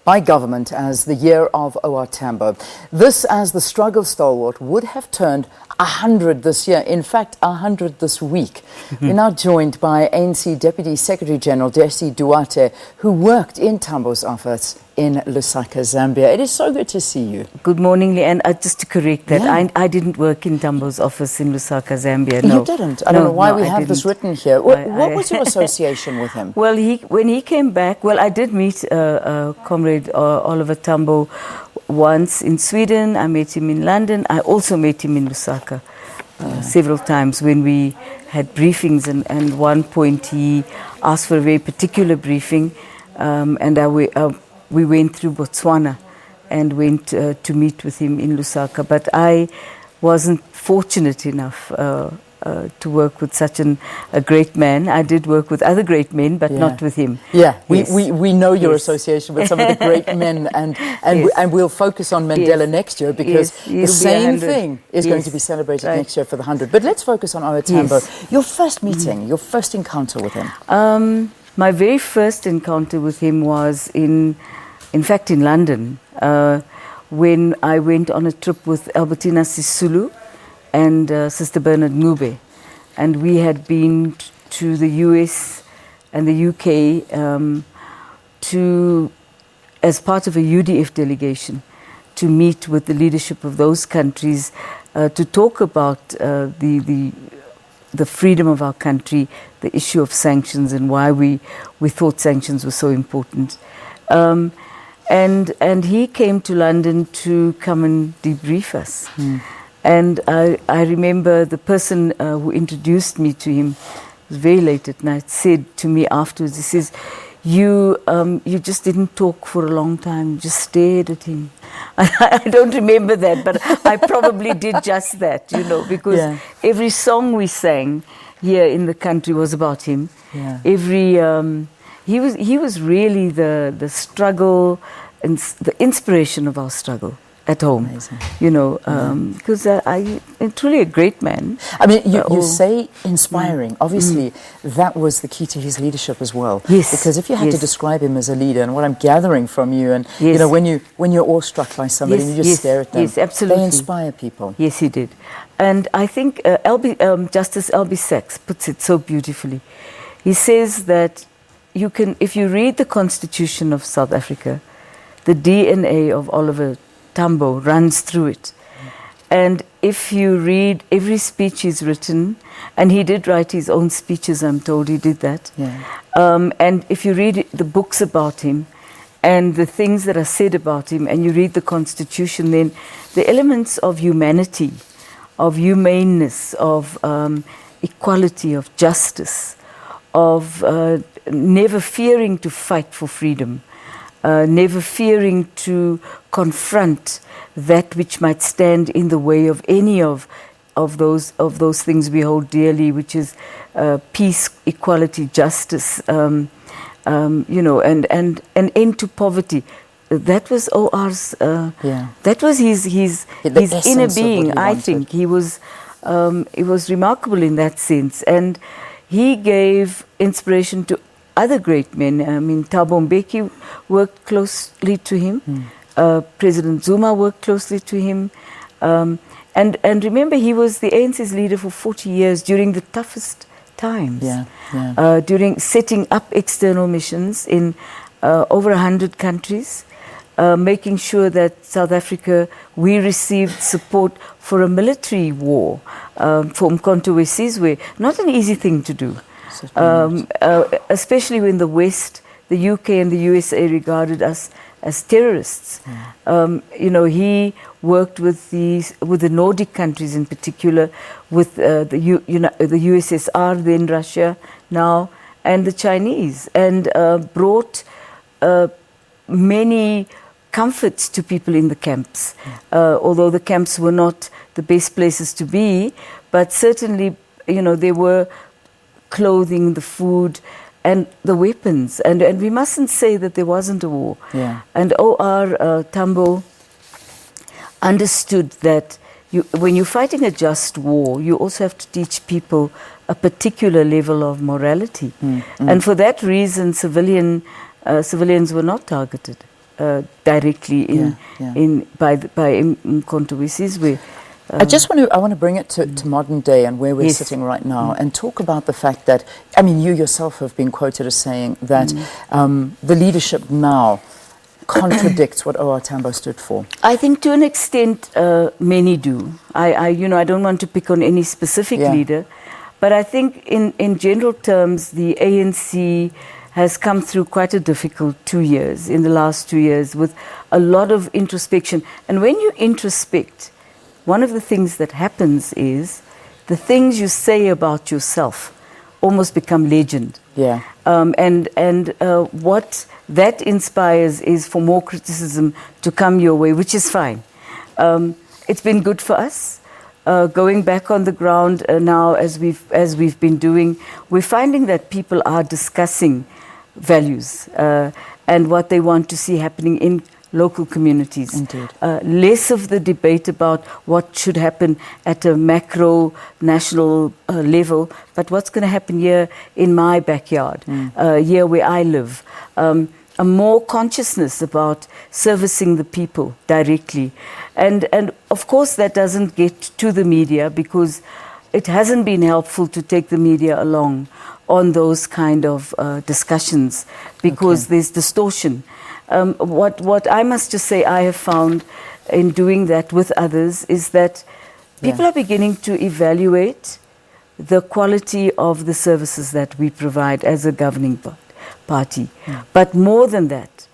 by government as the year of OR Tambo. This, as the struggle stalwart, would have turned 100 this year. In fact, 100 this week. We're now joined by ANC Deputy Secretary General Jessie Duarte, who worked in Tambo's office in Lusaka, Zambia. It is so good to see you. Good morning, Leanne. Just to correct that, I didn't work in Tambo's office in Lusaka, Zambia. No. You didn't? I don't know why we have this written here. What was your association with him? Well, when he came back, I did meet Comrade Oliver Tambo once in Sweden. I met him in London. I also met him in Lusaka several times when we had briefings. And at one point he asked for a very particular briefing, and we went through Botswana and went to meet with him in Lusaka. But I wasn't fortunate enough to work with such a great man. I did work with other great men, but not with him. Yeah, we know your association with some of the great men, and we'll focus on Mandela next year, because the same thing is going to be celebrated next year for the 100. But let's focus on OR Tambo. Your first meeting, your first encounter with him. My very first encounter with him was in fact in London, when I went on a trip with Albertina Sisulu and Sister Bernard Ngube, and we had been to the US and the UK as part of a UDF delegation to meet with the leadership of those countries to talk about the freedom of our country, the issue of sanctions, and why we thought sanctions were so important. And he came to London to come and debrief us. And I remember the person who introduced me to him, it was very late at night, said to me afterwards, he says, you just didn't talk for a long time, just stared at him. I don't remember that, but I probably did just that, because every song we sang here in the country was about him. Yeah. He was really the struggle and the inspiration of our struggle at home. Amazing. Because truly a great man. I mean, you say inspiring. Obviously, that was the key to his leadership as well. Yes. Because if you had to describe him as a leader, and what I'm gathering from you, and when you're awestruck by somebody, you just stare at them. Yes, absolutely. They inspire people. Yes, he did. And I think Justice L.B. Sachs puts it so beautifully. He says that if you read the Constitution of South Africa, the DNA of Oliver Tambo runs through it. And if you read every speech he's written, and he did write his own speeches, I'm told he did that. Yeah. And if you read the books about him and the things that are said about him, and you read the Constitution, then the elements of humanity, of humaneness, of equality, of justice, of never fearing to fight for freedom, never fearing to confront that which might stand in the way of any of those things we hold dearly, which is peace, equality, justice, and an end to poverty. That was OR's. That was his inner being. I think he was remarkable in that sense, and he gave inspiration to other great men. I mean, Thabo Mbeki worked closely to him. President Zuma worked closely to him. And remember, he was the ANC's leader for 40 years during the toughest times. During setting up external missions in over 100 countries, making sure that South Africa, we received support for a military war from Umkhonto we Sizwe. Not an easy thing to do. Especially when the West, the UK and the USA regarded us as terrorists. He worked with the Nordic countries in particular, with the USSR, then Russia now, and the Chinese, and brought many comforts to people in the camps. Although the camps were not the best places to be, but certainly, there were clothing, the food, and the weapons. And we mustn't say that there wasn't a war. Yeah. And OR Tambo understood that when you're fighting a just war, you also have to teach people a particular level of morality. And for that reason, civilians were not targeted. directly by Mkhonto Wesizwe. I want to bring it to modern day and where we're sitting right now and talk about the fact that, I mean, you yourself have been quoted as saying that the leadership now contradicts what OR Tambo stood for. I think to an extent many do. I don't want to pick on any specific leader, but I think in general terms the ANC has come through quite a difficult 2 years, in the last 2 years, with a lot of introspection. And when you introspect, one of the things that happens is the things you say about yourself almost become legend. Yeah. What that inspires is for more criticism to come your way, which is fine. It's been good for us. Going back on the ground now, as we've been doing, we're finding that people are discussing values and what they want to see happening in local communities. Indeed. Less of the debate about what should happen at a macro national level, but what's going to happen here in my backyard, here where I live. A more consciousness about servicing the people directly. And of course that doesn't get to the media because it hasn't been helpful to take the media along on those kind of discussions because there's distortion. What I must just say I have found in doing that with others is that people are beginning to evaluate the quality of the services that we provide as a governing party. But more than that,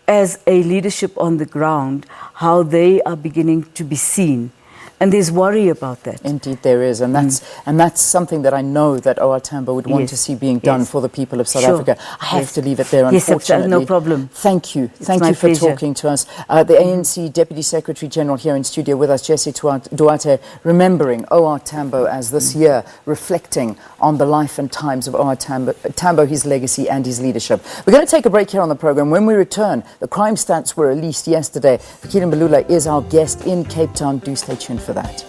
as a leadership on the ground, how they are beginning to be seen. And there's worry about that. Indeed there is, and that's something that I know that OR Tambo would want to see being done for the people of South Africa. I have to leave it there, unfortunately. No problem. Thank you. Thank you for talking to us. The ANC Deputy Secretary General here in studio with us, Jessie Duarte, remembering OR Tambo as this year reflecting on the life and times of OR Tambo, his legacy and his leadership. We're going to take a break here on the program. When we return, the crime stats were released yesterday. Fikile Mbalula is our guest in Cape Town. Do stay tuned for that.